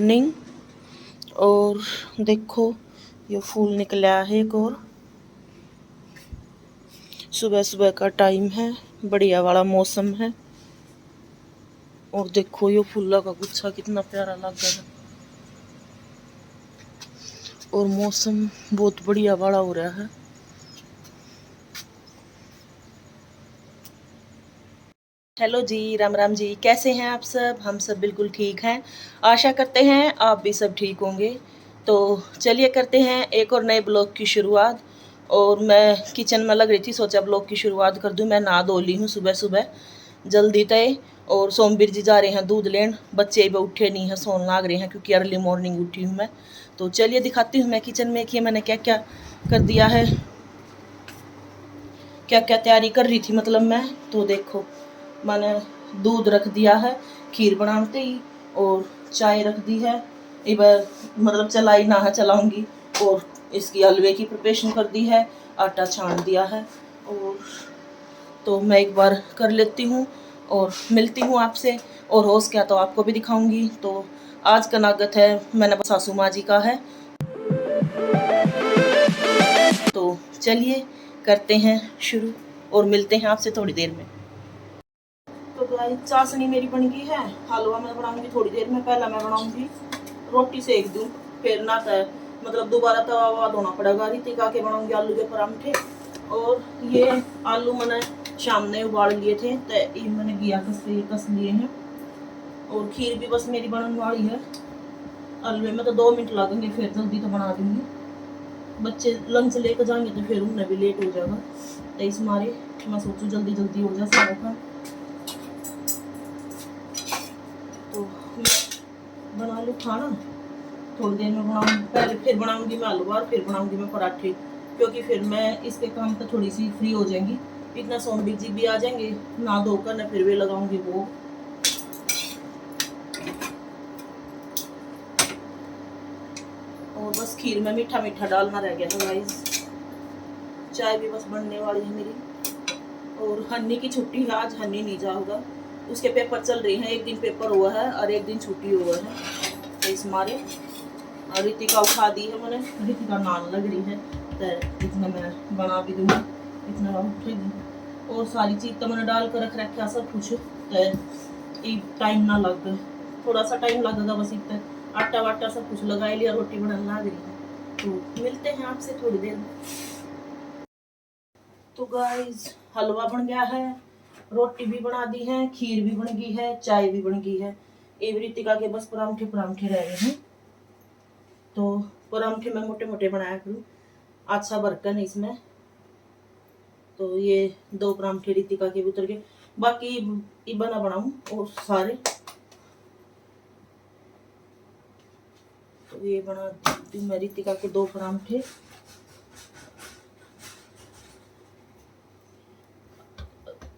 Morning. और देखो ये फूल निकला है एक और। सुबह सुबह का टाइम है, बढ़िया वाला मौसम है। और देखो ये फूलों का गुच्छा कितना प्यारा लग रहा है। और मौसम बहुत बढ़िया वाला हो रहा है। हेलो जी, राम राम जी, कैसे हैं आप सब? हम सब बिल्कुल ठीक हैं। आशा करते हैं आप भी सब ठीक होंगे। तो चलिए करते हैं एक और नए ब्लॉग की शुरुआत। और मैं किचन में लग रही थी, सोचा ब्लॉग की शुरुआत कर दूं। मैं नहा धो ली हूँ सुबह सुबह जल्दी तय। और सोमवीर जी जा रहे हैं दूध लेन। बच्चे भी उठे नहीं हैं, सोन लाग रहे हैं क्योंकि अर्ली मॉर्निंग उठी हूँ मैं। तो चलिए दिखाती हूँ मैं किचन में कि मैंने क्या क्या कर दिया है, क्या क्या तैयारी कर रही थी मतलब मैं। तो देखो मैंने दूध रख दिया है खीर बनाते ही, और चाय रख दी है। एक बार मतलब चलाई ना है चलाऊंगी। और इसकी हलवे की प्रिपरेशन कर दी है, आटा छान दिया है। और तो मैं एक बार कर लेती हूँ और मिलती हूँ आपसे। और होश क्या तो आपको भी दिखाऊंगी। तो आज का नागत है मैंने सासू माँ जी का है। तो चलिए करते हैं शुरू और मिलते हैं आपसे थोड़ी देर में। तो गाइस चाशनी मेरी बन गई है। हलवा मैं बनाऊंगी थोड़ी देर में। पहला मैं बनाऊंगी रोटी सेक दूं, फिर ना मतलब दोबारा तवा ववा धोना पड़ेगा। रितिका के बनाऊंगी आलू के परांठे। और ये आलू मैंने शाम में उबाल लिए थे, तो ये मैंने घिया कस लिए हैं। और खीर भी बस मेरी बनने वाली है। हलवे में तो 2 मिनट लगेंगे, फिर जल्दी तो बना दूंगी। बच्चे लंच लेकर जाएंगे तो फिर उन्हें भी लेट हो जाएगा, तो इस मारे मैं सोचूं जल्दी जल्दी हो जाए सारा काम। तो बना लूँ खाना, थोड़ी देर में बनाऊंगी। पहले फिर बनाऊंगी मैं हलवा, फिर बनाऊंगी मैं पराठे, क्योंकि फिर मैं इसके काम पर थोड़ी सी फ्री हो जाएंगी। इतना सोमवीर जी भी आ जाएंगे ना धोकर, ना फिर वे लगाऊंगी वो। और बस खीर में मीठा मीठा डालना रह गया था गाइस। चाय भी बस बनने वाली है मेरी। और हन्नी की छुट्टी है आज, हन्नी नहीं जाऊंगा। उसके पेपर चल रहे हैं, एक दिन पेपर हुआ है और एक दिन छुट्टी हुआ है, तो इस मारे। और रितिका उठा दी है मैंने, रितिका नान लग रही है, तो इतना मैं बना भी दूंगी, इतना उठेगी। और सारी चीज तो मैंने डाल कर रख रखा सब कुछ, तो टाइम ना लग, थोड़ा सा टाइम लगेगा बस। इतना आटा वाटा सब कुछ लगा लिया, रोटी बनाने लग रही है। तो मिलते हैं आपसे थोड़ी देर में। तो गाइस हलवा बन गया है, रोटी भी बना दी है, खीर भी बन गई है, चाय भी बन गई है। एक रितिका के बस परांठे परांठे रह गए हैं। तो परांठे मैं मोटे मोटे बनाया करूँ, अच्छा बर्तन है इसमें। तो ये 2 परांठे रितिका के उतर गए, बाकी बना बनाऊं और सारे। तो ये बना दी मैं रितिका के 2 परांठे।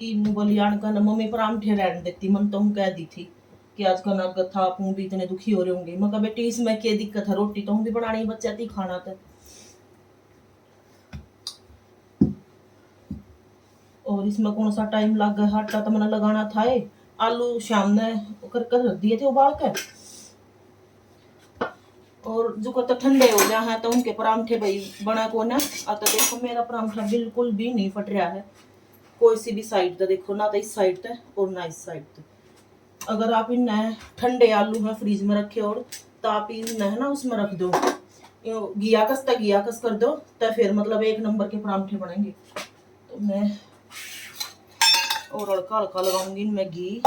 बलियान का मम्मी परांठे रहने देती, मन तो हम कह दी थी कि आज का नगद था, आप भी इतने दुखी हो रहे होंगे। मैं कहा बेटी इसमें क्या दिक्कत है, रोटी तो हम भी बनानी बच्चा थी खाना था। और इसमें कौन सा टाइम लग गया, आटा तो मैंने लगाना था। आलू शाम ने कर कर रख दिए थे उबाल कर। और जो तो ठंडे हो गया है तो उनके परांठे भाई बना को ना आता। देखो मेरा परांठा बिल्कुल भी नहीं फट रहा है कोई सी भी साइड का। देखो ना तो इस साइड तक और ना इस साइड तक। अगर आप इन्हें ठंडे आलू में फ्रीज में रखे और तो आप इन्हें ना उसमें रख दो, घिया कस कर दो, तो फिर मतलब एक नंबर के परांठे बनेंगे। तो मैं और हल्का हल्का लगाऊंगी इनमें घी,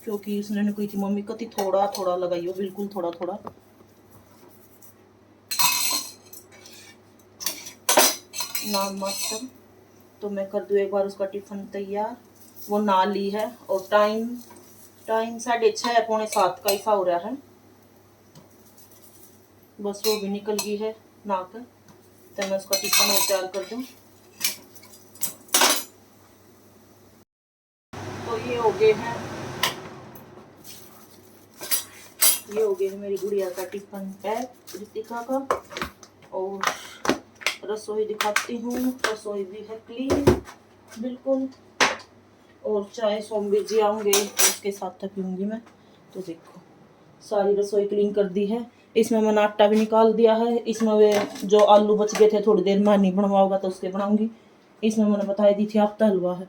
क्योंकि उसने कोई थी मम्मी कति थोड़ा थोड़ा लगाइयो, बिल्कुल थोड़ा थोड़ा ना मस्त। तो मैं कर दूँ एक बार उसका टिफिन तैयार। वो ना ली है और टाइम 6:30 पौने 7 का ऐसा हो रहा है। बस वो भी निकल गई है ना कर, तो मैं उसका टिफिन और तैयार कर दूँ। तो ये हो गए हैं मेरी गुड़िया का टिफिन पैक, रितिका का। और रसोई दिखाती हूँ, रसोई भी है क्लीन बिल्कुल। और चाय सोमवीर जी आऊंगे उसके साथ पीऊंगी मैं। तो देखो सारी रसोई क्लीन कर दी है। इसमें मैंने आटा भी निकाल दिया है। इसमें वे जो आलू बच गए थे थोड़ी देर में नहीं बनवाओगा तो उसके बनाऊंगी। इसमें मैंने बताई दी थी आपका हलवा है।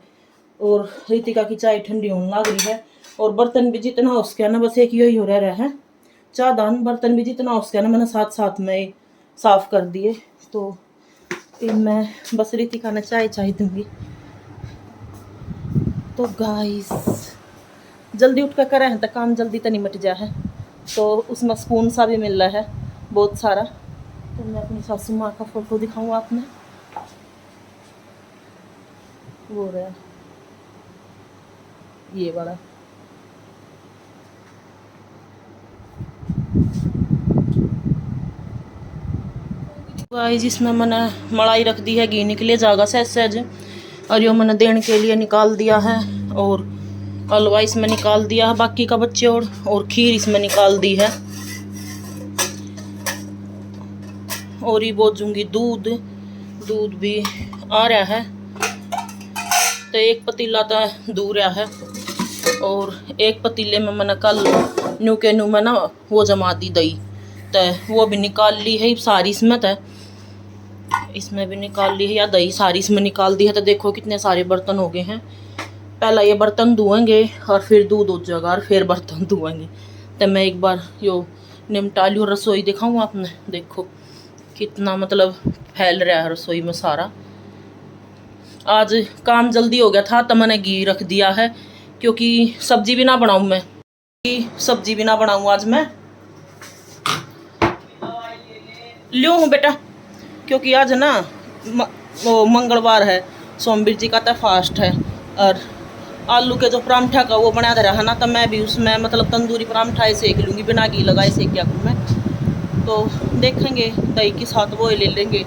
और रितिका की चाय ठंडी होने लग रही है। और बर्तन भी जितना हो सके ना, बस एक यही हो रहा है चाह दान, बर्तन भी जितना हो सके ना मैंने साथ साथ में साफ कर दिए। तो फिर मैं बस रितिका ने चाय चाय दूंगी। तो गाइस जल्दी उठ कर करें हैं तो काम जल्दी तो निमट जा है। तो उसमें स्पून सा भी मिल रहा है बहुत सारा। तो मैं अपनी सासू माँ का फोटो दिखाऊँ आपने, वो रहा ये वाला। गाइस जिसमें मैंने मलाई रख दी है, घी निकले जागा सहज। और यो मैंने देने के लिए निकाल दिया है। और हलवा इसमें निकाल दिया है बाकी का बच्चे। और खीर इसमें निकाल दी है। और ये बोझूंगी दूध, दूध भी आ रहा है। तो एक पतीला तो दूर रहा है। और एक पतीले में मैंने कल न्यू के न्यू में ना वो जमा दी दही, तो वो भी निकाल ली है सारी इसमें। तो इसमें भी निकाल ली है या दही सारी इसमें निकाल दी है। तो देखो कितने सारे बर्तन हो गए हैं। पहला ये बर्तन धोएंगे और फिर दूध हो जाएगा और फिर बर्तन धोएंगे। तो मैं एक बार यो निमटा ली और रसोई दिखाऊँ आपने। देखो कितना मतलब फैल रहा है रसोई में सारा। आज काम जल्दी हो गया था तो मैंने घी रख दिया है, क्योंकि सब्जी भी ना बनाऊँ मैं, सब्जी भी ना बनाऊँ आज मैं। ल्यो हूँ बेटा, क्योंकि आज ना वो मंगलवार है, सोमवीर जी का तो फास्ट है। और आलू के जो परांठा का वो बना दे रहा है ना, तो मैं भी उसमें मतलब तंदूरी परांठा सेक लूँगी बिना घी लगाए। सेक क्या करूँ मैं, तो देखेंगे दही के साथ वो ले लेंगे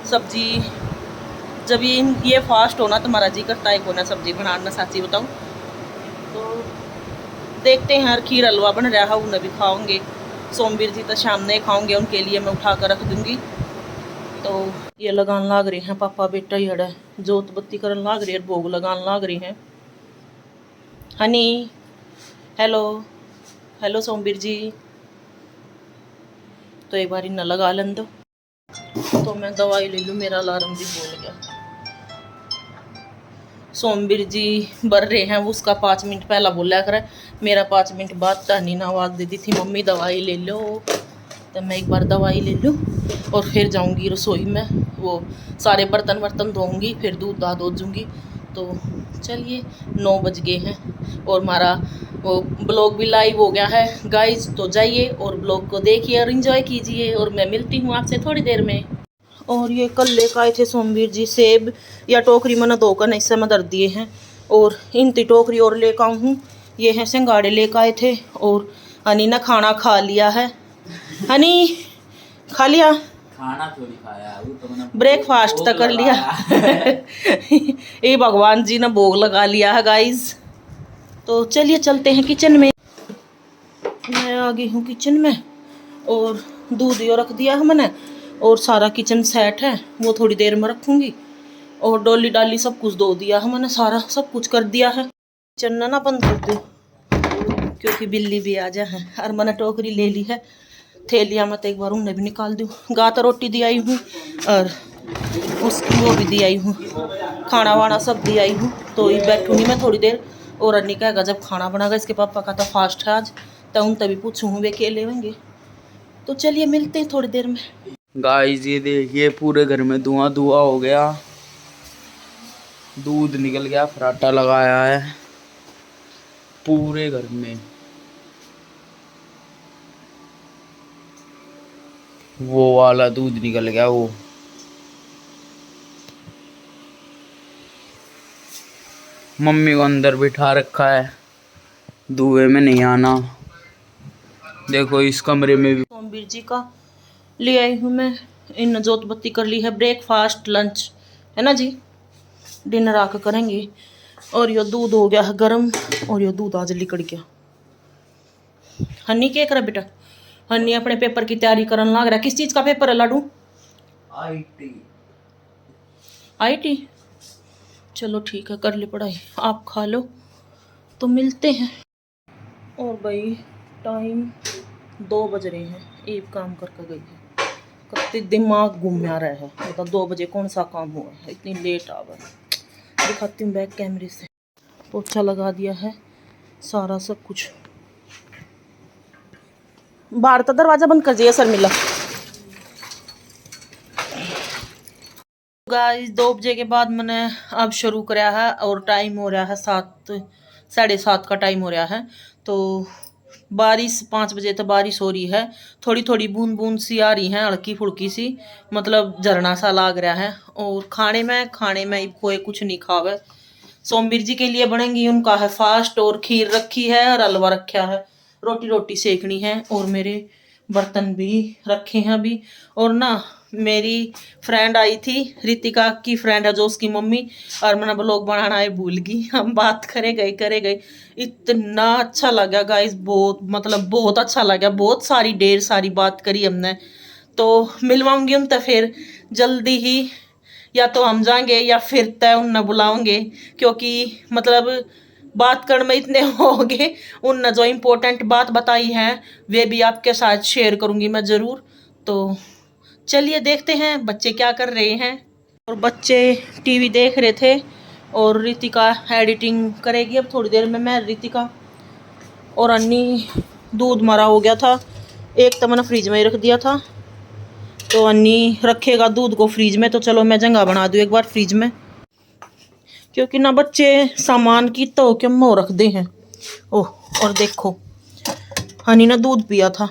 सब्जी। जब ये फास्ट होना तो हमारा जी करता है को ना सब्जी बनाना, साची बताऊँ तो। देखते हैं यार, खीर हलवा बन रहा है उन्हें भी खाओगे। सोमवीर जी तो शाम में खाओगे, उनके लिए मैं उठा कर रख दूँगी। तो ये लगान लाग रहे हैं पापा बेटा ही हड़ा जोत बत्ती करन लाग रही है, भोग लगान लाग रही हैं। हनी हेलो हेलो सोमवीर जी। तो एक बार इन्हें लगा लें दो। तो मैं दवाई ले लूँ, मेरा अलार्म भी बोल गया। सोमवीर जी बर रहे हैं, वो उसका 5 मिनट पहला बोला करे, मेरा 5 मिनट बाद तहनी ने आवाज़ दे दी थी मम्मी दवाई ले लो। तो मैं एक बार दवाई ले लूँ और फिर जाऊंगी रसोई में, वो सारे बर्तन वर्तन धोऊंगी, फिर दूध दाध दूँगी। तो चलिए 9 बज गए हैं और हमारा वो ब्लॉग भी लाइव हो गया है गाइज। तो जाइए और ब्लॉग को देखिए और इन्जॉय कीजिए। और मैं मिलती हूँ आपसे थोड़ी देर में। और ये कल लेकर आए थे सोमवीर जी सेब, या टोकरी मैंने धोकर नहीं समय दर दिए हैं। और इनती टोकरी और लेकर आऊँ हूँ। ये हैं सिंगाड़े लेकर आए थे। और हनी ने खाना खा लिया है। हनी खा लिया, खाना थोड़ी खाया, वो तो मैंने ब्रेकफास्ट तक कर लिया। ये भगवान जी ने भोग लगा लिया है गाइज। तो चलिए चलते हैं किचन में। मैं आ गई हूँ किचन में और दूध यो रख दिया है मैंने। और सारा किचन सेट है, वो थोड़ी देर में रखूँगी। और डोली डाली सब कुछ धो दिया है मैंने, सारा सब कुछ कर दिया है। किचन ना बंद कर दूँ क्योंकि बिल्ली भी आ जाए। और मैंने टोकरी ले ली है, थैलियाँ मत एक बार उन्हें भी निकाल दूँ। गाता रोटी दी आई हूँ और उसकी वो भी दी आई हूँ, खाना वाना सब दी आई हूँ। तो ये बैठूँगी मैं थोड़ी देर। और अन्नी कहेगा जब खाना बनाएगा, इसके पापा का तो फास्ट है आज, तो उन तभी पूछूँ वे के लेंगे। तो चलिए मिलते हैं थोड़ी देर में। गाइस ये देखिए पूरे घर में धुआं धुआं हो गया, दूध निकल गया, फराटा लगाया है पूरे घर में। वो वाला दूध निकल गया, वो मम्मी को अंदर बिठा रखा है, धुएं में नहीं आना। देखो इस कमरे में भी सोमवीर जी का ले आई हूँ मैं। इन जोत बत्ती कर ली है, ब्रेकफास्ट लंच है ना जी, डिनर आकर करेंगे। और यो दूध हो गया है गर्म, और यो दूध आज लिकड़ गया। हन्नी क्या करे बेटा? हन्नी अपने पेपर की तैयारी करने लग रहा है। किस चीज़ का पेपर है लाडू? आईटी। आईटी, चलो ठीक है कर ले पढ़ाई, आप खा लो। तो मिलते हैं। और भाई टाइम 2 बज रहे हैं, एक काम करके गई है, कत्ती दिमाग घूम रहा है, मतलब 2 बजे कौन सा काम हुआ है, इतनी लेट आ गए। दिखाती हूँ बैक कैमरे से। पोछा लगा दिया है सारा सब कुछ। बाहर तो दरवाजा बंद कर दिया सर मिला। गाइस 2 बजे के बाद मैंने अब शुरू कराया है और टाइम हो रहा है 7, 7:30 का टाइम हो रहा है। तो बारिश 5 बजे तो बारिश हो रही है, थोड़ी थोड़ी बूंद बूंद सी आ रही है, हल्की फुल्की सी, मतलब झरना सा लाग रहा है। और खाने में कोई कुछ नहीं खावे। सोमवीर जी के लिए बनेंगी, उनका है फास्ट, और खीर रखी है और हलवा रखा है, रोटी सेकनी है, और मेरे बर्तन भी रखे हैं अभी। और ना मेरी फ्रेंड आई थी, रितिका की फ्रेंड है जो उसकी मम्मी, और मैंने ब्लॉग बनाना है भूल गई। हम बात करे गए, इतना अच्छा लगा गाइस, बहुत मतलब बहुत अच्छा लगा, बहुत सारी ढेर सारी बात करी हमने। तो मिलवाऊंगी उन तो फिर जल्दी ही, या तो हम जाएंगे या फिर तय उन बुलाओगे, क्योंकि मतलब बात करने में इतने हो गए। उन जो इम्पोर्टेंट बात बताई है वे भी आपके साथ शेयर करूंगी मैं ज़रूर। तो चलिए देखते हैं बच्चे क्या कर रहे हैं। और बच्चे टीवी देख रहे थे, और रितिका एडिटिंग करेगी अब थोड़ी देर में। मैं रितिका और अन्नी, दूध मरा हो गया था, एक तो मैंने फ्रिज में ही रख दिया था, तो अन्नी रखेगा दूध को फ्रिज में, तो चलो मैं जगह बना दूँ एक बार फ्रिज में, क्योंकि ना बच्चे सामान की तो क्या मोह रख दे हैं। ओह, और देखो हनी ने दूध पिया था,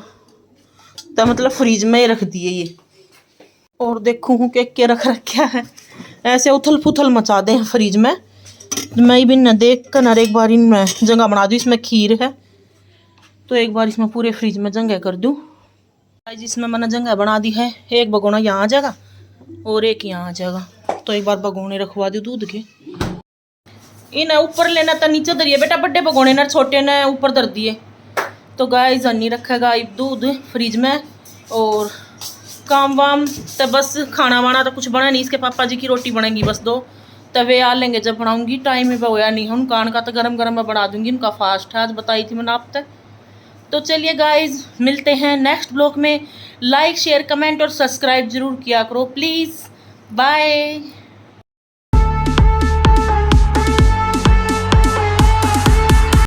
तो मतलब फ्रिज में ही रख दिए ये। और देखो हूँ के रख रखा है, ऐसे उथल पुथल मचा दे हैं फ्रिज में। मैं भी न देख कर न एक बार इनमें जगह बना दूँ। इसमें खीर है, तो एक बार इसमें पूरे फ्रिज में जगह कर दूँ। जिसमें मैंने जगह बना दी है, एक भगोना यहाँ आ जाएगा और एक यहाँ आ जाएगा, तो एक बार भगोने रखवा दूँ दूध के। इन्हें ऊपर लेना तो नीचे धरिए बेटा, बड़े भगोने ने छोटे ने ऊपर धर दिए। तो गाय जनी रखेगा दूध फ्रिज में। और काम वाम तो बस खाना वाना तो कुछ बना नहीं, इसके पापा जी की रोटी बनेगी बस 2, तवे आ लेंगे जब बनाऊंगी। टाइम ही होया नहीं है उनका का, तो गरम गरम मैं बना दूंगी, उनका फास्ट है आज, बताई थी मैंने आप तक। तो चलिए गाइज मिलते हैं नेक्स्ट ब्लॉग में। लाइक शेयर कमेंट और सब्सक्राइब जरूर किया करो प्लीज़। बाय।